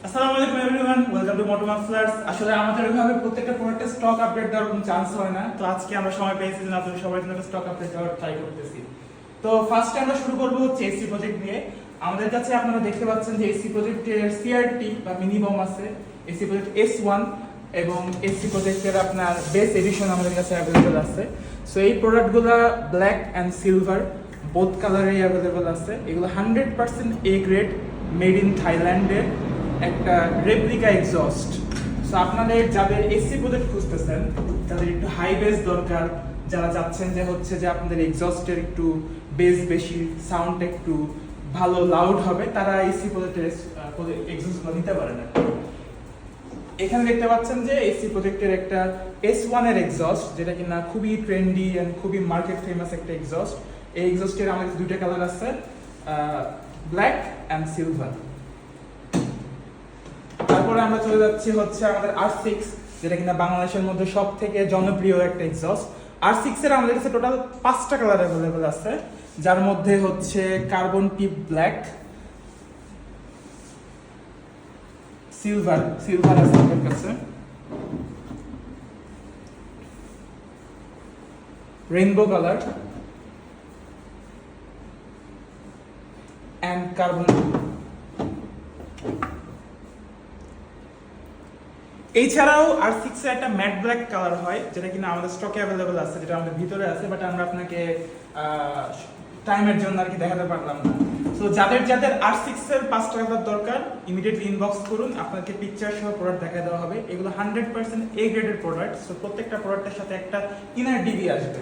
আসসালামু আলাইকুম everyone, welcome to মোটো মাফলার্স। আসলে আমাদের ওইভাবে প্রত্যেকটা প্রোডাক্টের স্টক আপডেট দেওয়ার কোনো চান্স হয় না, তো আজকে আমরা সময় পেয়েছি যে আপনাদের সবার জন্য স্টক আপডেট দেওয়ার ট্রাই করতেছি। তো ফার্স্টে আমরা শুরু করবো হচ্ছে এসি প্রজেক্ট দিয়ে। আমাদের কাছে আপনারা দেখতে পাচ্ছেন যে এসি প্রজেক্টের সিআরটি বা মিনিমাম আছে, এসি প্রজেক্ট S1 এবং এসি প্রজেক্টের আপনার বেস এডিশন আমাদের কাছে অ্যাভেলেবল আছে। সো এই প্রোডাক্টগুলো ব্ল্যাক অ্যান্ড সিলভার বোথ কালারেই অ্যাভেলেবল আছে। এগুলো 100% এ গ্রেড, মেড ইন থাইল্যান্ডের একটা রেপ্লিকা এক্সস্ট। সো আপনাদের যাদের এসি প্রজেক্ট খুঁজতেছেন, যাদের একটু হাই বেস দরকার, যারা চাচ্ছেন যে হচ্ছে যে আপনাদের এক্সস্টের একটু বেস বেশি, সাউন্ড একটু ভালো লাউড হবে, তারা এসি প্রজেক্টের এক্সস্টগুলো নিতে পারেন। এখানে দেখতে পাচ্ছেন যে এসি প্রজেক্টের একটা S1 এর এক্সস্ট, যেটা কিনা খুবই ট্রেন্ডি এন্ড খুবই মার্কেট ফেমাস একটা এক্সস্ট। এই এক্সস্টের আমাদের দুইটা কালার আছে, ব্ল্যাক অ্যান্ড সিলভার। তারপরে আমরা চলে যাচ্ছি হচ্ছে আমাদের R6, যেটা কিনা বাংলাদেশের মধ্যে সব থেকে জনপ্রিয় একটা এক্সস্ট। R6 এর আমাদের কাছে টোটাল 5টা কালার অ্যাভেলেবল আছে, যার মধ্যে হচ্ছে কার্বন টিপ ব্ল্যাক, সিলভার আছে আমাদের কাছে, রেইনবো কালার এন্ড কার্বন। এছাড়াও R6 এর একটা ম্যাট ব্ল্যাক কালার হয়, যেটা কিনা আমাদের স্টকে অ্যাভেলেবল আছে, যেটা আমাদের ভিতরে আছে, বাট আমরা আপনাকে টাইমের জন্য আর কি দেখাতে পারলাম না। সো যাদের R6 এর 5টা কালার দরকার, ইমিডিয়েটলি ইনবক্স করুন, আপনাকে পিকচার সহ প্রোডাক্ট দেখায় দেওয়া হবে। এগুলো 100% এ গ্রেডের প্রোডাক্ট। সো প্রত্যেকটা প্রোডাক্টের সাথে একটা ইনার ডিবি আসবে,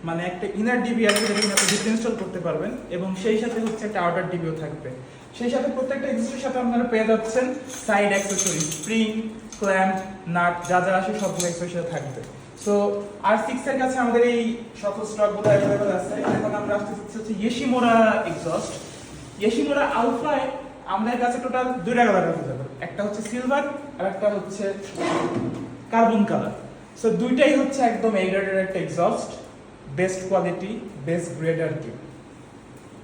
মানে একটা ইনার ডিবি আসবে যেটা কিনা আপনি ডিপ ইনস্টল করতে পারবেন, এবং সেই সাথে হচ্ছে একটা আউটার ডিবিও থাকবে। সেই সাথে প্রত্যেকটা এক্সিস্টের সাথে আপনারা পেয়ে যাচ্ছেন side accessory, spring, clamp, nut, যা যা আসে সবগুলো এক্সেসরি থাকবে। সো R6 এর কাছে আমাদের এই সকল স্টকগুলো অ্যাভেলেবল আছে। এখন আমরা আসতেছি হচ্ছে ইয়োশিমুরা এক্সস্ট। ইয়োশিমুরা আলফায় আমাদের কাছে টোটাল দুইটা কালার অ্যাভেলেবল, একটা হচ্ছে সিলভার আর একটা হচ্ছে কার্বন কালার। সো দুইটাই হচ্ছে একদম এ গ্রেডের একটা exhaust, best quality, best grade আর কি।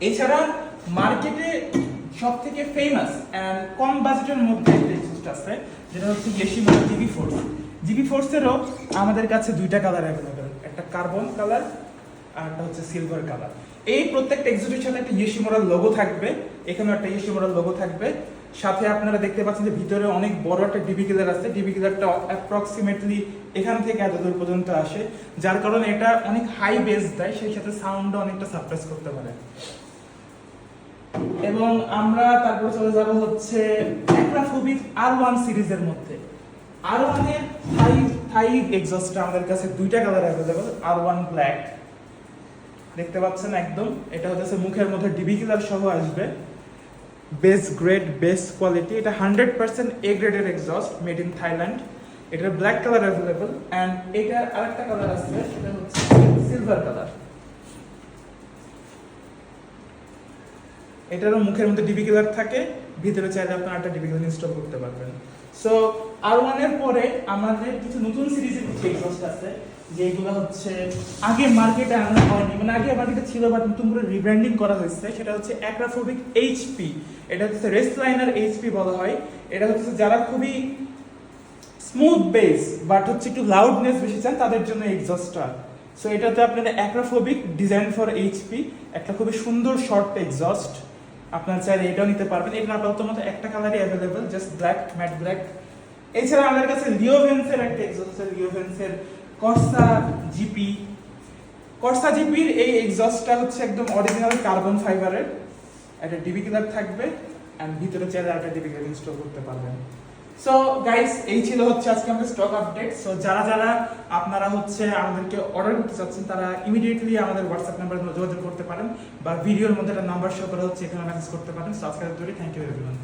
এছাড়া মার্কেটে সব থেকে ফেমাস এন্ড কম বাজেটের মধ্যে একটা এক্সস্ট আছে, যেটা হচ্ছে ইয়োশিমুরা জিবি ফোর্সেরও আমাদের কাছে দুইটা কালার অ্যাভেলেবেল, একটা কার্বন কালার আর একটা হচ্ছে সিলভার কালার। এই প্রত্যেকটা এক্সস্টের সাথে একটা ইয়োশিমুরার লোগো থাকবে, এখানেও একটা ইয়োশিমুরার লোগো থাকবে। সাথে আপনারা দেখতে পাচ্ছেন যে ভিতরে অনেক বড় একটা ডিবি কিলার আছে। ডিবি কিলারটা অ্যাপ্রক্সিমেটলি এখান থেকে এত দূর পর্যন্ত আসে, যার কারণে এটা অনেক হাই বেস দেয়, সেই সাথে সাউন্ডও অনেকটা সাপ্রেস করতে পারে। এবং আমরা তারপরে চলে যাব হচ্ছে অ্যাক্রাফোবিক R1 সিরিজের মধ্যে। R1 এর থাই এক্সস্টটা আমাদের কাছে দুইটা কালার অ্যাভেলেবল, R1 ব্ল্যাক দেখতে পাচ্ছেন একদম, এটা হচ্ছে মুখের মধ্যে ডিবি কিলার সহ আসবে, বেস গ্রেড, বেস কোয়ালিটি। এটা 100% এ গ্রেডের এক্সস্ট, মেড ইন থাইল্যান্ড। এটার ব্ল্যাক কালার অ্যাভেলেবল এন্ড এটার আরেকটা কালার আছে, সেটা হচ্ছে সিলভার কালার। এটারও মুখের মধ্যে ডিবি কিলার থাকে, ভিতরে চাইলে আপনারা একটা ডিবি কিলার ইনস্টল করতে পারবেন। সো R1 এর পরে আমাদের কিছু নতুন সিরিজের কিছু এক্সস্ট আছে, যেগুলো হচ্ছে আগে মার্কেটে আনা হয়নি, মানে আগে মার্কেটে ছিল বাট নতুন করে রিব্র্যান্ডিং করা হয়েছে। সেটা হচ্ছে অ্যাক্রাফোবিক এইচপি। এটা হচ্ছে রেস্ট লাইনার এইচপি বলা হয়। এটা হচ্ছে যারা খুবই স্মুথ বেস বাট হচ্ছে একটু লাউডনেস বেশি চান, তাদের জন্য এক্সস্টটা। সো এটাতে আপনাদের অ্যাক্রাফোবিক, ডিজাইন ফর এইচপি, একটা খুবই সুন্দর শর্ট এক্সস্ট। আপনারা চাইলে এটাও নিতে পারবেন। এটা আপাতত মতো একটা কালারই available, just black, matte black. এছাড়া আমাদের কাছে লিওভেন্সের একটা এক্সস্ট আছে, লিওভেন্সের কর্সা জিপির এই এক্সস্টটা হচ্ছে একদম অরিজিনাল কার্বন ফাইবারের, একটা ডিবি কিলার থাকবে এন্ড ভিতরে চাইলে একটা ডিবি কিলার ইনস্টল করতে পারবেন। সো গাইস, এই ছিল হচ্ছে আজকে আমাদের স্টক আপডেট। সো যারা আপনারা হচ্ছে আমাদেরকে অর্ডার করতে চাচ্ছেন, তারা ইমিডিয়েটলি আমাদের হোয়াটসঅ্যাপ নাম্বারে যোগাযোগ করতে পারেন, বা ভিডিওর মধ্যে একটা নাম্বার শো করা হচ্ছে, এখানে মেসেজ করতে পারেন। সো আজকের জন্য থ্যাংক ইউ এভরিওয়ান।